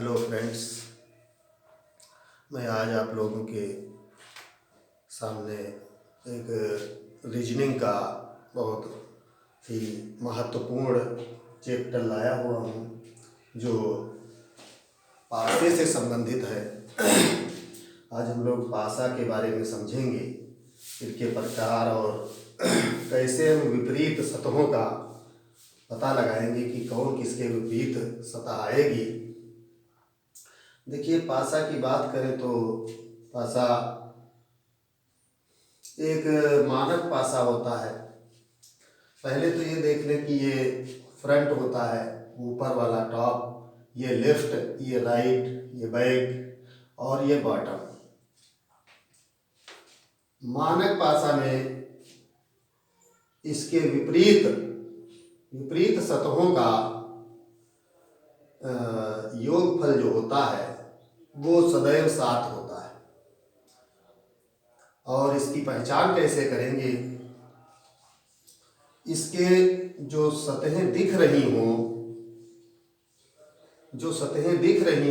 Hello friends, मैं आज आप लोगों के सामने एक रीजनिंग का बहुत ही महत्वपूर्ण चैप्टर लाया हुआ हूँ जो पासे से संबंधित है। आज हम लोग पासा के बारे में समझेंगे, इनके प्रकार और कैसे हम विपरीत सतहों का पता लगाएंगे कि कौन किसके विपरीत सतह आएगी। देखिए, पासा की बात करें तो पासा एक मानक पासा होता है। पहले तो ये देख लें कि ये फ्रंट होता है, ऊपर वाला टॉप, ये लेफ्ट, ये राइट, ये बैक और ये बॉटम। मानक पासा में इसके विपरीत सतहों का योगफल जो होता है वो सदैव 7 होता है। और इसकी पहचान कैसे करेंगे? इसके जो सतहें दिख रही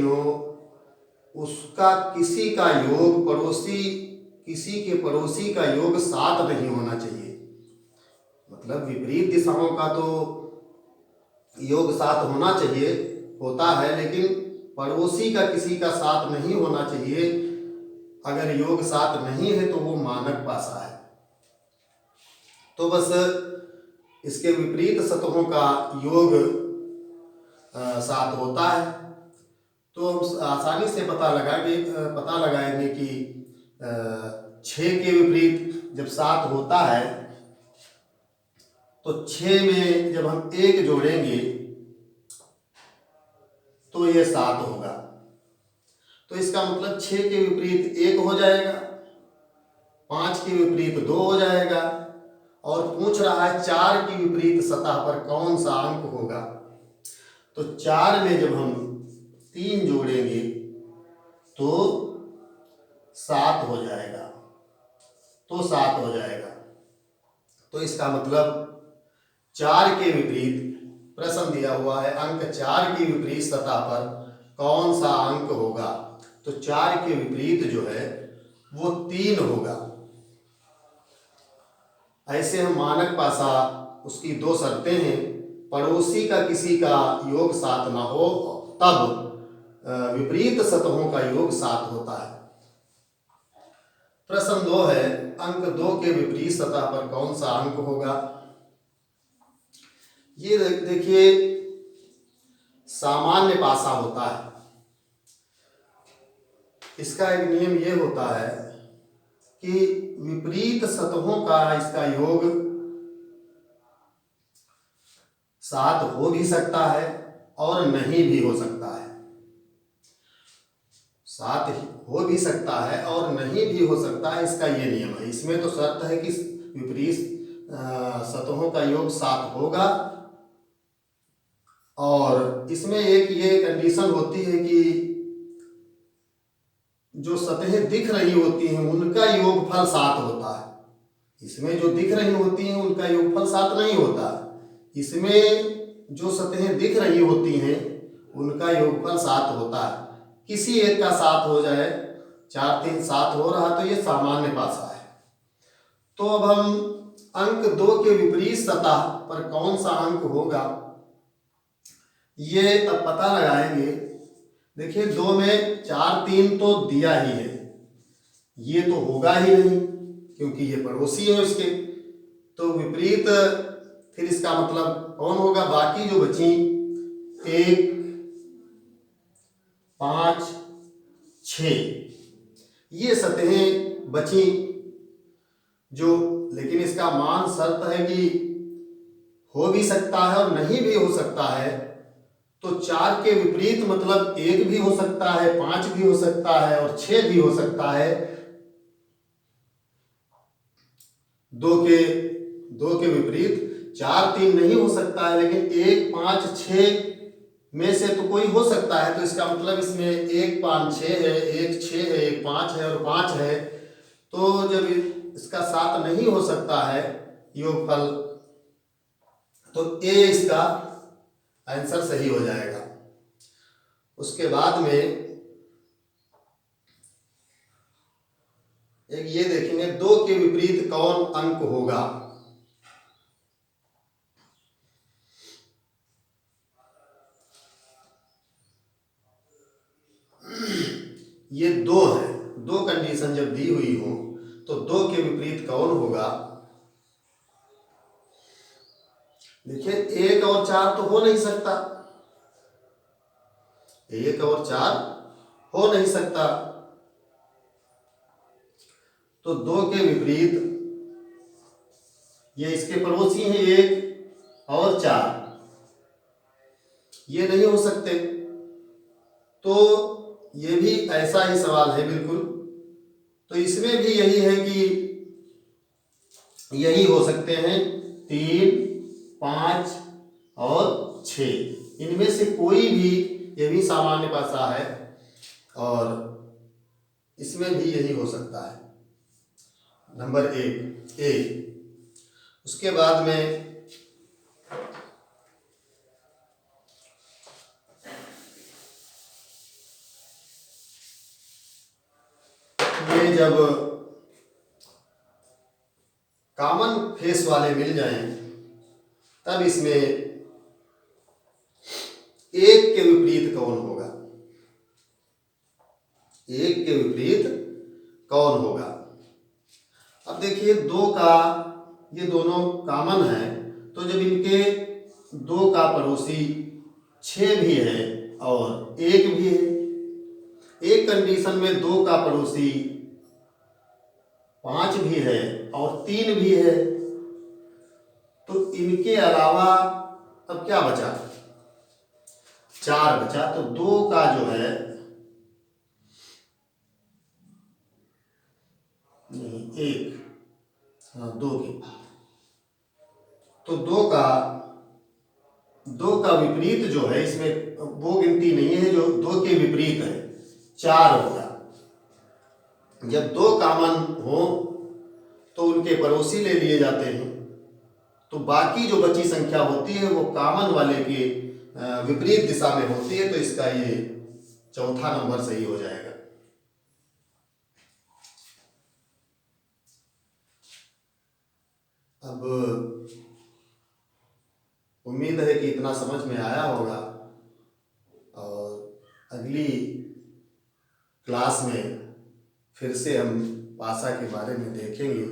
हों उसका किसी का योग किसी के पड़ोसी का योग 7 नहीं होना चाहिए। मतलब विपरीत दिशाओं का तो योग 7 होना चाहिए, होता है, लेकिन पड़ोसी का किसी का 7 नहीं होना चाहिए। अगर योग 7 नहीं है तो वो मानक पासा है। तो बस इसके विपरीत सतहों का योग 7 होता है। तो हम आसानी से पता लगाएंगे कि 6 के विपरीत जब 7 होता है तो 6 में जब हम 1 जोड़ेंगे तो ये 7 होगा। तो इसका मतलब 6 के विपरीत 1 हो जाएगा, 5 के विपरीत 2 हो जाएगा, और पूछ रहा है 4 की विपरीत सतह पर कौन सा अंक होगा। तो 4 में जब हम 3 जोड़ेंगे तो 7 हो जाएगा। तो इसका मतलब 4 के विपरीत, प्रश्न दिया हुआ है अंक 4 की विपरीत सतह पर कौन सा अंक होगा। तो 4 के विपरीत जो है वो 3 होगा। ऐसे हम मानक पासा, उसकी 2 शर्तें हैं। पड़ोसी का किसी का योग 7 ना हो, तब विपरीत सतहों का योग 7 होता है। प्रश्न 2 है, अंक 2 के विपरीत सतह पर कौन सा अंक होगा। ये देखिए, सामान्य पासा होता है। इसका एक नियम ये होता है कि विपरीत सतहों का इसका योग 7 हो भी सकता है और नहीं भी हो सकता है। 7 हो भी सकता है और नहीं भी हो सकता है, इसका ये नियम है। इसमें तो शर्त है कि विपरीत सतहों का योग 7 होगा, और इसमें एक ये कंडीशन होती है कि जो सतहें दिख रही होती हैं उनका योगफल 7 होता है। इसमें जो दिख रही होती हैं उनका योगफल 7 नहीं होता। इसमें जो सतहें दिख रही होती हैं उनका योगफल 7 होता है। किसी एक का 7 हो जाए, 4 3 7 हो रहा, तो ये सामान्य पासा है। तो अब हम अंक 2 के विपरीत सतह पर कौन सा अंक होगा ये अब पता लगाएंगे। देखिए, 2 में 4 3 तो दिया ही है, ये तो होगा ही नहीं क्योंकि ये पड़ोसी है उसके। तो विपरीत, फिर इसका मतलब कौन होगा? बाकी जो बची 1 5 6 ये सतहें बची जो, लेकिन इसका मान शर्त है कि हो भी सकता है और नहीं भी हो सकता है। तो 4 के विपरीत मतलब 1 भी हो सकता है, 5 भी हो सकता है और 6 भी हो सकता है। 2 के विपरीत 4 3 नहीं हो सकता है, लेकिन 1 5 6 में से तो कोई हो सकता है। तो इसका मतलब इसमें 1 5 6 है, 1 6 है, 1 5 है और 5 है। तो जब इसका 7 नहीं हो सकता है योगफल, तो ए इसका आंसर सही हो जाएगा। उसके बाद में एक ये देखेंगे, 2 के विपरीत कौन अंक होगा। ये 2 है, 2 कंडीशन जब दी हुई हो तो 2 के विपरीत कौन होगा। देखिए 1 और 4 तो हो नहीं सकता, 1 और 4 हो नहीं सकता, तो 2 के विपरीत ये इसके पड़ोसी हैं 1 और 4, ये नहीं हो सकते। तो ये भी ऐसा ही सवाल है बिल्कुल। तो इसमें भी यही है कि यही हो सकते हैं 3, 5 और 6, इनमें से कोई भी, ये भी सामान्य भाषा है और इसमें भी यही हो सकता है, नंबर 1 ए। उसके बाद में ये जब कॉमन फेस वाले मिल जाएं तब इसमें 1 के विपरीत कौन होगा, 1 के विपरीत कौन होगा। अब देखिए 2 का, ये दोनों कॉमन है, तो जब इनके 2 का पड़ोसी 6 भी है और 1 भी है, एक कंडीशन में 2 का पड़ोसी 5 भी है और 3 भी है, तो इनके अलावा अब क्या बचा, 4 बचा। तो 2 का जो है, नहीं 1, हाँ 2 की, तो 2 का विपरीत जो है, इसमें वो गिनती नहीं है जो 2 के विपरीत है, 4 होगा। जब 2 कॉमन हो तो उनके पड़ोसी ले लिए जाते हैं, तो बाकी जो बची संख्या होती है वो कॉमन वाले के विपरीत दिशा में होती है, तो इसका ये चौथा नंबर सही हो जाएगा। अब उम्मीद है कि इतना समझ में आया होगा और अगली क्लास में फिर से हम भाषा के बारे में देखेंगे।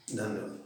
धन्यवाद।